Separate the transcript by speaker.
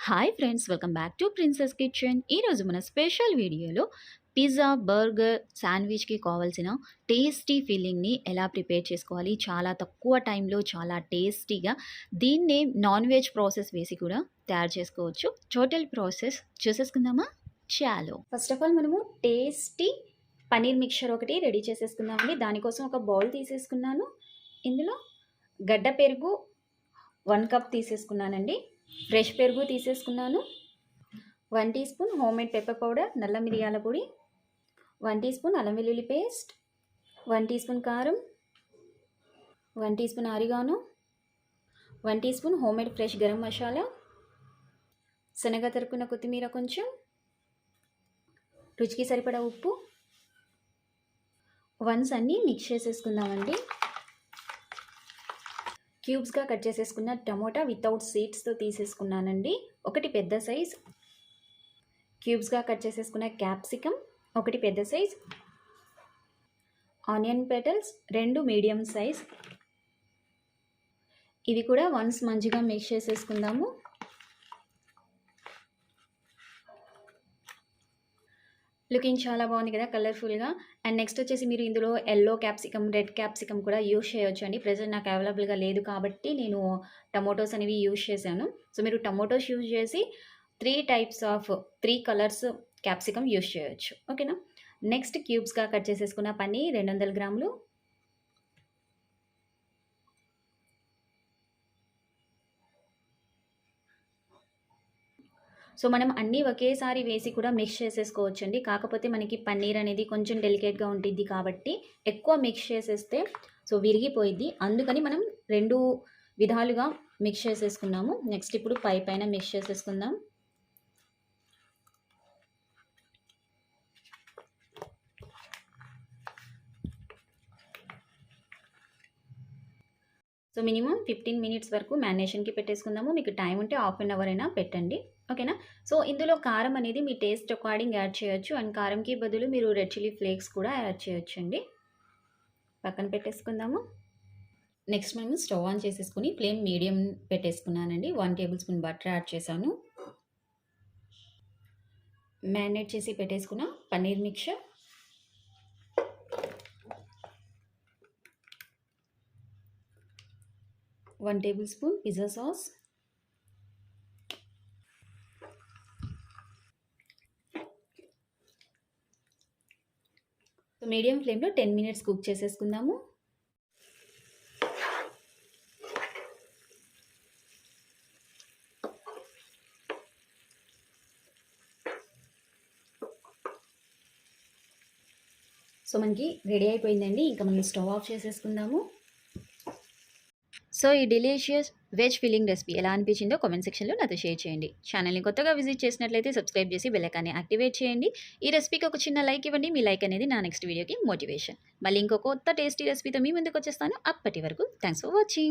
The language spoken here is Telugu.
Speaker 1: Hi friends, welcome back to princess kitchen. ఈరోజు మన స్పెషల్ వీడియోలో పిజ్జా, బర్గర్, శాండ్విచ్కి కావాల్సిన టేస్టీ ఫీలింగ్ని ఎలా ప్రిపేర్ చేసుకోవాలి, చాలా తక్కువ టైంలో చాలా టేస్టీగా దీన్నే నాన్ వెజ్ ప్రాసెస్ వేసి కూడా తయారు చేసుకోవచ్చు. టోటల్ ప్రాసెస్ చూసేసుకుందామా? చాలో ఫస్ట్ ఆఫ్ ఆల్ మనము టేస్టీ పనీర్ మిక్చర్ ఒకటి రెడీ చేసేసుకుందామండి. దానికోసం ఒక బౌల్ తీసేసుకున్నాను. ఇందులో గడ్డ పెరుగు 1 కప్ తీసేసుకున్నానండి. ఫ్రెష్ పెరుగు తీసేసుకున్నాను. 1 teaspoon homemade pepper powder, నల్ల మిరియాల పొడి, 1 టీ స్పూన్ అల్లం వెల్లుల్లి పేస్ట్, 1 టీ స్పూన్ కారం, 1 teaspoon oregano, 1 teaspoon homemade fresh garam masala, శనగ తరుక్కున్న కొత్తిమీర కొంచెం, రుచికి సరిపడా ఉప్పు. వన్స్ అన్నీ మిక్స్ చేసేసుకుందామండి. క్యూబ్స్గా కట్ చేసేసుకున్న టమోటా వితౌట్ సీడ్స్తో తీసేసుకున్నానండి. ఒకటి పెద్ద సైజ్. క్యూబ్స్గా కట్ చేసేసుకున్న క్యాప్సికమ్ ఒకటి పెద్ద size. Onion petals 2 medium size. ఇవి కూడా వన్స్ మంచిగా మిక్స్ చేసేసుకుందాము. లుకింగ్ చాలా బాగుంది కదా, కలర్ఫుల్గా. అండ్ నెక్స్ట్ వచ్చేసి మీరు ఇందులో ఎల్లో క్యాప్సికమ్, రెడ్ క్యాప్సికమ్ కూడా యూజ్ చేయొచ్చు అండి. ప్రెజెంట్ నాకు అవైలబుల్గా లేదు కాబట్టి నేను టమోటోస్ అనేవి యూజ్ చేశాను. సో మీరు టమోటోస్ యూజ్ చేసి 3 కలర్స్ క్యాప్సికమ్ యూజ్ చేయొచ్చు. ఓకేనా. నెక్స్ట్ క్యూబ్స్గా కట్ చేసేసుకున్న పన్నీర్ 200 గ్రాములు. సో మనం అన్నీ ఒకేసారి వేసి కూడా మిక్స్ చేసేసుకోవచ్చు అండి. కాకపోతే మనకి పన్నీర్ అనేది కొంచెం డెలికేట్గా ఉంటుంది కాబట్టి ఎక్కువ మిక్స్ చేసేస్తే సో విరిగిపోయిద్ది. అందుకని మనం 2 విధాలుగా మిక్స్ చేసేసుకున్నాము. నెక్స్ట్ ఇప్పుడు పైన మిక్స్ చేసేసుకుందాం. సో మినిమం 15 మినిట్స్ వరకు మ్యారినేషన్కి పెట్టేసుకుందాము. మీకు టైం ఉంటే హాఫ్ అన్ అవర్ అయినా పెట్టండి. ఓకేనా. సో ఇందులో కారం అనేది మీ టేస్ట్ అకార్డింగ్ యాడ్ చేయొచ్చు. అండ్ కారంకి బదులు మీరు రెడ్ చిల్లీ ఫ్లేక్స్ కూడా యాడ్ చేయొచ్చు అండి. పక్కన పెట్టేసుకుందాము. నెక్స్ట్ మేము స్టవ్ ఆన్ చేసేసుకుని ఫ్లేమ్ మీడియం పెట్టేసుకున్నానండి. 1 టేబుల్ స్పూన్ బటర్ యాడ్ చేశాను. మ్యారినేట్ చేసి పెట్టేసుకున్న paneer mixture, one table spoon pizza sauce, medium ఫ్లేమ్లో 10 మినిట్స్ కుక్ చేసేసుకుందాము. సో మనకి రెడీ అయిపోయిందండి. ఇంకా మనం స్టవ్ ఆఫ్ చేసేసుకుందాము. సో ఈ డెలీషియస్ వెజ్ ఫిల్లింగ్ రెసిపీ ఎలా అనిపించిందో కామెంట్ సెక్షన్లో నాతో షేర్ చేయండి. ఛానల్ని కొత్తగా విజిట్ చేసినట్లయితే సబ్స్క్రైబ్ చేసి బెల్ ఐకాన్ని యాక్టివేట్ చేయండి. ఈ రెసిపీకి ఒక చిన్న లైక్ ఇవ్వండి. మీ లైక్ అనేది నా నెక్స్ట్ వీడియోకి మోటివేషన్. మళ్ళీ ఇంకో కొత్త టేస్టీ రెసిపీతో మీ ముందుకు వచ్చేస్తాను. అప్పటి వరకు థ్యాంక్స్ ఫర్ వాచింగ్.